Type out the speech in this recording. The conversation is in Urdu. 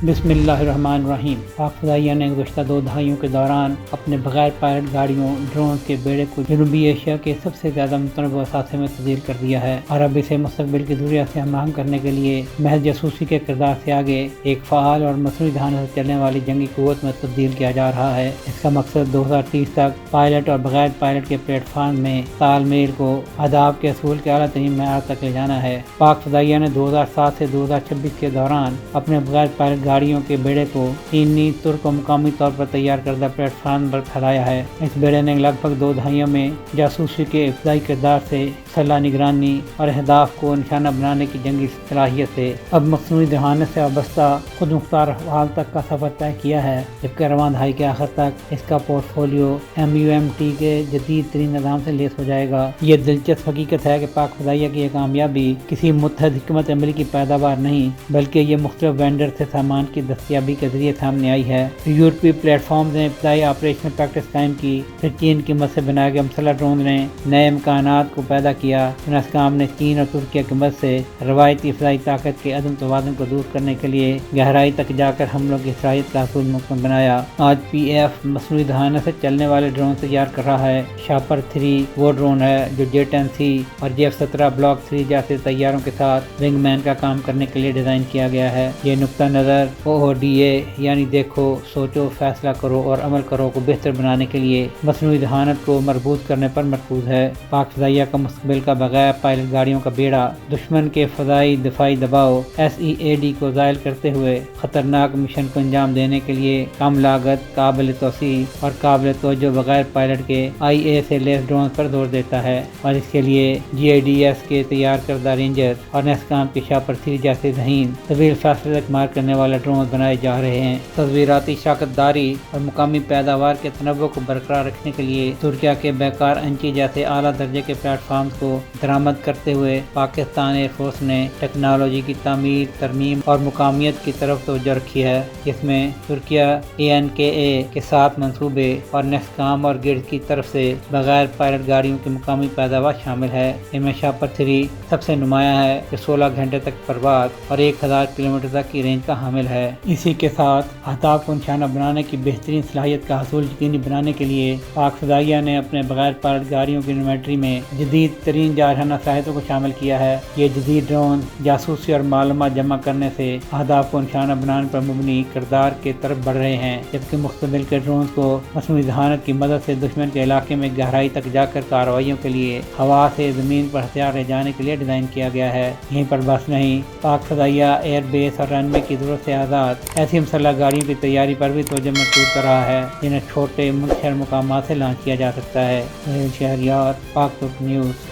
بسم اللہ الرحمن الرحیم۔ پاک فضائیہ نے گزشتہ 2 دہائیوں کے دوران اپنے بغیر پائلٹ گاڑیوں ڈرون کے بیڑے کو جنوبی ایشیا کے سب سے زیادہ متنوع اثاثے میں تبدیل کر دیا ہے اور اب اسے مستقبل کی ضروریات سے ہم آہنگ کرنے کے لیے محض جاسوسی کے کردار سے آگے ایک فعال اور مصنوعی ذہانت سے چلنے والی جنگی قوت میں تبدیل کیا جا رہا ہے۔ اس کا مقصد 2030 تک پائلٹ اور بغیر پائلٹ کے پلیٹ فارم میں تال میل کو اہداف کے اصول کے اعلیٰ ترین معیار تک لے جانا ہے۔ پاک فضائیہ نے 2007 سے 2026 کے دوران اپنے بغیر پائلٹ گاڑیوں کے بیڑے کو چینی، ترک اور مقامی طور پر تیار کردہ پلیٹ فارم پر پھیلایا ہے۔ اس بیڑے نے لگ بھگ 2 دہائیوں میں جاسوسی کے ابتدائی کردار سے مسلح نگرانی اور اہداف کو نشانہ بنانے کی جنگی صلاحیت سے اب مصنوعی ذہانت سے وابستہ خود مختار افعال تک کا سفر طے کیا ہے، جبکہ رواں دہائی کے آخر تک اس کا پورٹ فولیو MUMT کے جدید ترین نظام سے لیس ہو جائے گا۔ یہ دلچسپ حقیقت ہے کہ پاک فضائیہ کی یہ کامیابی کسی متحد حکمت عملی کی پیداوار نہیں، بلکہ یہ مختلف وینڈر سے سامان کی دستیابی کے ذریعے سامنے آئی ہے۔ یورپی پلیٹ فارمز نے ابتدائی آپریشنل پریکٹس قائم کی، پھر چین کی مدد سے بنائے گئے مسلح ڈرون نے نئے امکانات کو پیدا کیا۔ نسکام نے چین اور ترکیہ کی مدد سے روایتی فضائی طاقت کے عدم توازن کو دور کرنے کے لیے گہرائی تک جا کر حملوں کی صلاحیت کا حصول ممکن بنایا۔ آج PF مصنوعی ذہانت سے چلنے والے ڈرون تیار کر رہا ہے۔ شاپر 3 وہ ڈرون ہے جو J-10C اور J-17 بلاک 3 جیسے طیاروں کے ساتھ ونگ مین کا کام کرنے کے لیے ڈیزائن کیا گیا ہے۔ یہ نقطہ نظر OODA یعنی دیکھو، سوچو، فیصلہ کرو اور عمل کرو کو بہتر بنانے کے لیے مصنوعی ذہانت کو مربوط کرنے پر مرکوز ہے۔ پاک فضائیہ کا مستقبل کا بغیر پائلٹ گاڑیوں کا بیڑا دشمن کے فضائی دفاعی دباؤ SEAD کو زائل کرتے ہوئے خطرناک مشن کو انجام دینے کے لیے کم لاگت، قابل توسیع اور قابل توجہ بغیر پائلٹ کے IA سے لیس ڈرون پر زور دیتا ہے، اور اس کے لیے GIDS کے تیار کردہ رینجر اور نسکام کے شاپر 3 جیسے ذہین طویل فاصلے تک مار کرنے والے ڈرون بنائے جا رہے ہیں۔ تصویراتی شراکت داری اور مقامی پیداوار کے تنوع کو برقرار رکھنے کے لیے ترکیہ کے بیکار انچی جیسے اعلیٰ درجے کے پلیٹ فارمز کو درآمد کرتے ہوئے پاکستان ایئر فورس نے ٹیکنالوجی کی تعمیر، ترمیم اور مقامیت کی طرف توجہ رکھی ہے، جس میں ترکیہ ANKA کے 7 منصوبے اور نسکام اور گرڈ کی طرف سے بغیر پائلٹ گاڑیوں کی مقامی پیداوار شامل ہے۔ ان میں شاپر 3 سب سے نمایاں ہے جو 16 گھنٹے تک پرواز اور 1000 کلومیٹر تک کی رینج کا حامل ہے۔ اسی کے ساتھ اہداف کو نشانہ بنانے کی بہترین صلاحیت کا حصول یقینی بنانے کے لیے پاک فضائیہ نے اپنے بغیر پائلٹ گاڑیوں کی انوینٹری میں جدید ترین جارحانہ صلاحیتوں کو شامل کیا ہے۔ یہ جدید ڈرون جاسوسی اور معلومات جمع کرنے سے اہداف کو نشانہ بنانے پر مبنی کردار کی طرف بڑھ رہے ہیں، جبکہ مستقبل کے ڈرونز کو مصنوعی ذہانت کی مدد سے دشمن کے علاقے میں گہرائی تک جا کر کارروائیوں کے لیے ہوا سے زمین پر ہتھیار لے جانے کے لیے ڈیزائن کیا گیا ہے۔ یہیں پر بس نہیں، پاک فضائیہ ایئر بیس اور رن وے کی ضرورت سے آزاد ایسی مسلح گاڑیوں کی تیاری پر بھی توجہ مرکوز کر رہا ہے، جنہیں چھوٹے منحصر مقامات سے لانچ کیا جا سکتا ہے۔ شہریار، پاک ترک نیوز۔